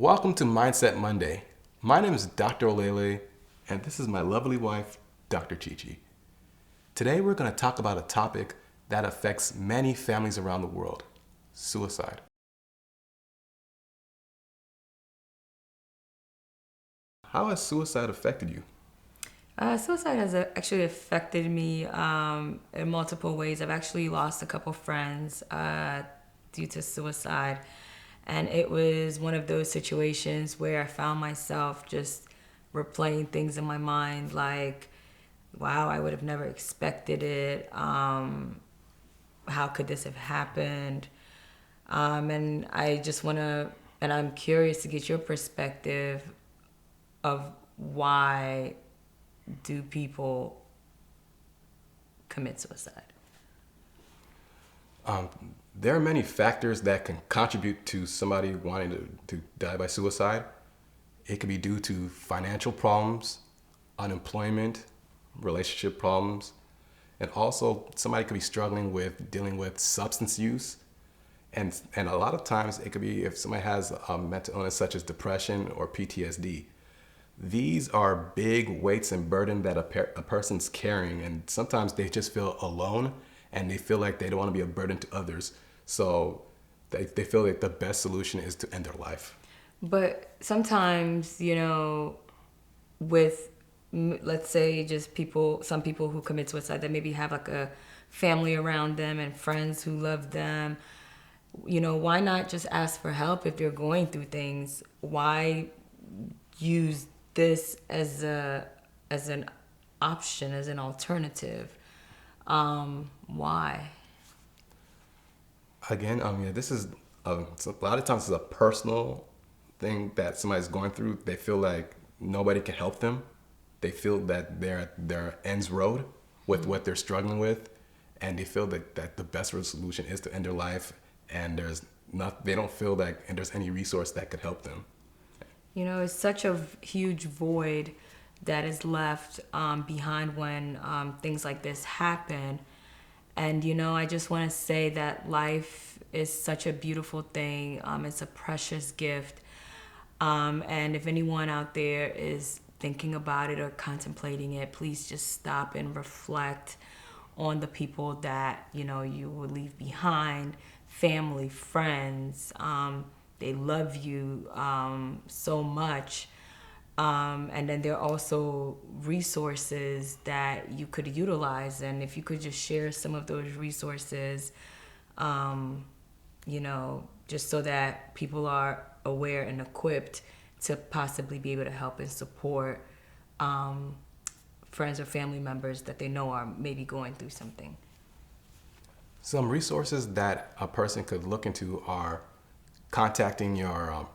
Welcome to Mindset Monday. My name is Dr. Olele, and this is my lovely wife, Dr. Chichi. Today we're going to talk about a topic that affects many families around the world, suicide. How has suicide affected you? Suicide has actually affected me in multiple ways. I've actually lost a couple friends due to suicide. And it was one of those situations where I found myself just replaying things in my mind like, wow, I would have never expected it. How could this have happened? And I just want to, and I'm curious to get your perspective of why do people commit suicide? There are many factors that can contribute to somebody wanting to die by suicide. It could be due to financial problems, unemployment, relationship problems, and also somebody could be struggling with dealing with substance use. And a lot of times it could be if somebody has a mental illness such as depression or PTSD. These are big weights and burden that a person's carrying, and sometimes they just feel alone and they feel like they don't want to be a burden to others. So they feel like the best solution is to end their life. But sometimes, with let's say just some people who commit suicide that maybe have like a family around them and friends who love them, why not just ask for help if they're going through things? Why use this as an option, as an alternative? Why? Again, this is a lot of times it's a personal thing that somebody's going through. They feel like nobody can help them. They feel that they're at their ends road with what they're struggling with, and they feel that the best solution is to end their life. And they don't feel like and there's any resource that could help them. It's such a huge void that is left behind when things like this happen. And, I just want to say that life is such a beautiful thing. It's a precious gift. And if anyone out there is thinking about it or contemplating it, please just stop and reflect on the people that, you will leave behind, family, friends. They love you so much. And then there are also resources that you could utilize. And if you could just share some of those resources, just so that people are aware and equipped to possibly be able to help and support friends or family members that they know are maybe going through something. Some resources that a person could look into are contacting your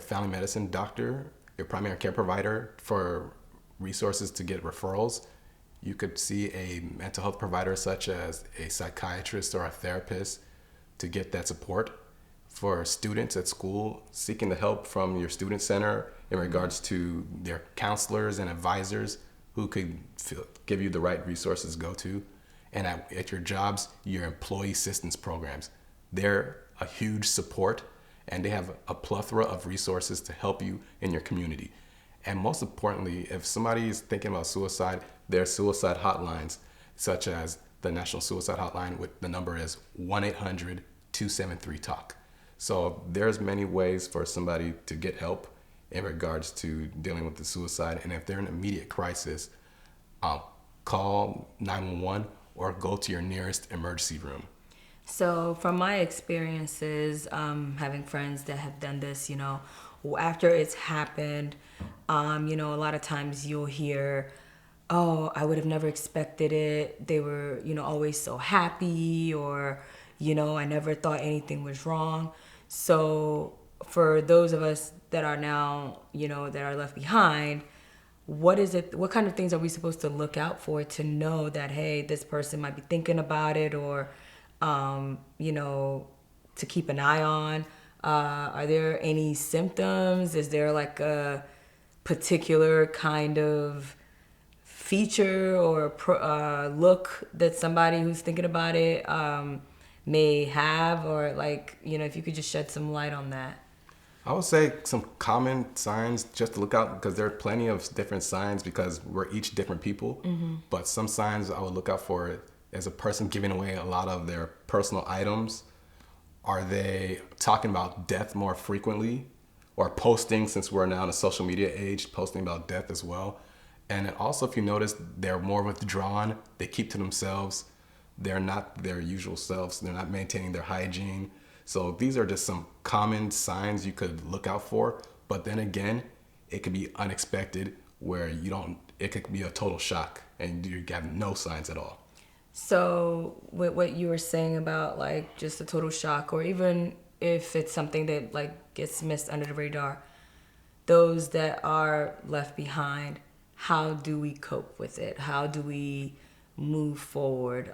family medicine doctor, your primary care provider for resources to get referrals. You could see a mental health provider such as a psychiatrist or a therapist to get that support. For students at school, seeking the help from your student center in regards to their counselors and advisors who could give you the right resources to go to. And at your jobs, your employee assistance programs. They're a huge support, and they have a plethora of resources to help you in your community. And most importantly, if somebody is thinking about suicide, there are suicide hotlines, such as the National Suicide Hotline, with the number is 1-800-273-TALK. So there's many ways for somebody to get help in regards to dealing with the suicide. And if they're in immediate crisis, call 911 or go to your nearest emergency room. So, from my experiences, having friends that have done this, after it's happened, a lot of times you'll hear, oh, I would have never expected it. They were, always so happy, or, I never thought anything was wrong. So, for those of us that are now, that are left behind, what kind of things are we supposed to look out for to know that, hey, this person might be thinking about it, or to keep an eye on? Are there any symptoms? Is there like a particular kind of feature or look that somebody who's thinking about it may have? Or if you could just shed some light on that. I would say some common signs just to look out because there are plenty of different signs because we're each different people. But some signs I would look out for is a person giving away a lot of their personal items. Are they talking about death more frequently or posting, since we're now in a social media age, posting about death as well? And then also, if you notice, they're more withdrawn, they keep to themselves, they're not their usual selves, they're not maintaining their hygiene. So these are just some common signs you could look out for. But then again, it could be unexpected where you don't, it could be a total shock and you have no signs at all. So with what you were saying about like just a total shock, or even if it's something that like gets missed under the radar, those that are left behind, how do we cope with it? How do we move forward?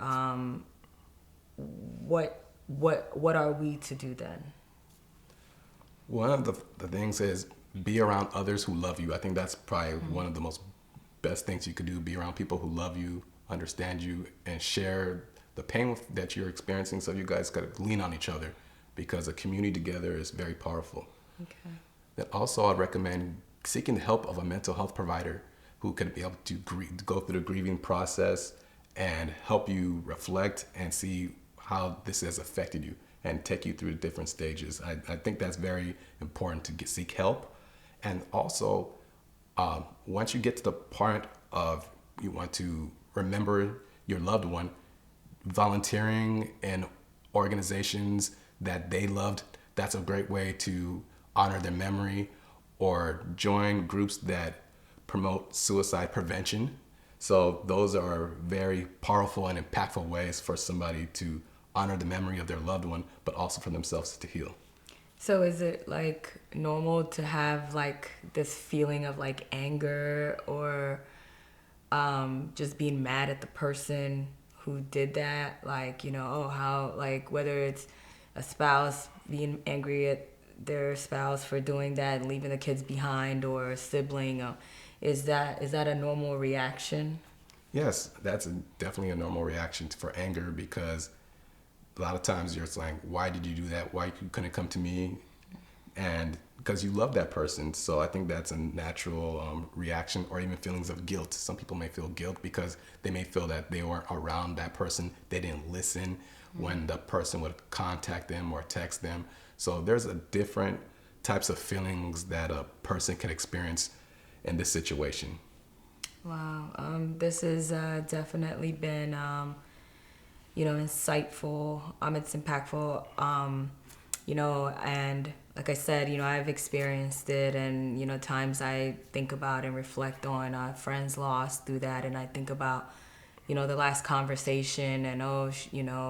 What are we to do then? One of the things is be around others who love you. I think that's probably one of the most best things you could do. Be around people who love you, understand you, and share the pain that you're experiencing so you guys could lean on each other because a community together is very powerful. Okay. Then also I'd recommend seeking the help of a mental health provider who could be able to go through the grieving process and help you reflect and see how this has affected you and take you through the different stages. I think that's very important to seek help. And also, once you get to the point of you want to remember your loved one, volunteering in organizations that they loved, that's a great way to honor their memory, or join groups that promote suicide prevention. So those are very powerful and impactful ways for somebody to honor the memory of their loved one, but also for themselves to heal. So is it like normal to have like this feeling of like anger or just being mad at the person who did that? Like, you know, oh, how, like whether it's a spouse being angry at their spouse for doing that and leaving the kids behind, or a sibling, is that a normal reaction? Yes, that's definitely a normal reaction for anger because a lot of times you're just like, why did you do that? Why you couldn't come to me? And because you love that person. So I think that's a natural reaction, or even feelings of guilt. Some people may feel guilt because they may feel that they weren't around that person. They didn't listen when the person would contact them or text them. So there's a different types of feelings that a person can experience in this situation. Wow. This has definitely been, insightful. It's impactful. And like I said, I've experienced it, and, times I think about and reflect on friends lost through that. And I think about, the last conversation and,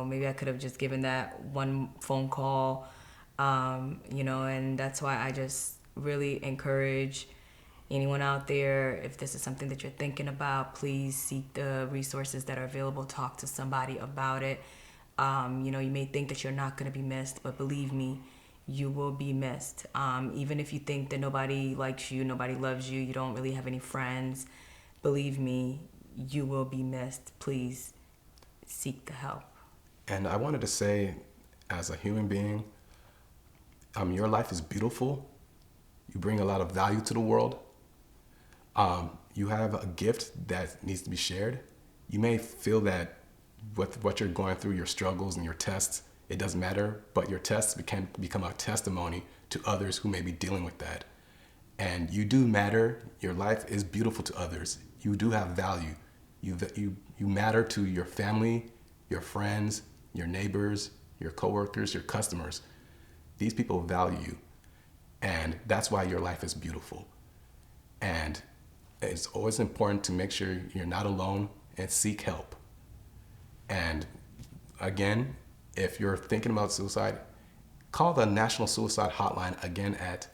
maybe I could have just given that one phone call, and that's why I just really encourage anyone out there, if this is something that you're thinking about, please seek the resources that are available. Talk to somebody about it. You may think that you're not going to be missed, but believe me, you will be missed. Even if you think that nobody likes you, nobody loves you, you don't really have any friends, believe me, you will be missed. Please seek the help. And I wanted to say, as a human being, your life is beautiful. You bring a lot of value to the world. You have a gift that needs to be shared. You may feel that with what you're going through, your struggles and your tests, it doesn't matter, but your tests can become a testimony to others who may be dealing with that. And you do matter. Your life is beautiful to others. You do have value. You matter to your family, your friends, your neighbors, your coworkers, your customers. These people value you. And that's why your life is beautiful. And it's always important to make sure you're not alone and seek help. And again, if you're thinking about suicide, call the National Suicide Hotline again at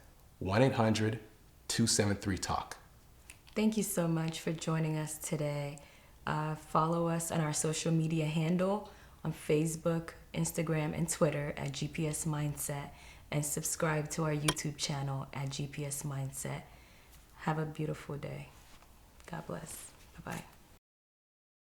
1-800-273-TALK. Thank you so much for joining us today. Follow us on our social media handle on Facebook, Instagram, and Twitter at GPSMindset, and subscribe to our YouTube channel at GPSMindset. Have a beautiful day. God bless. Bye-bye.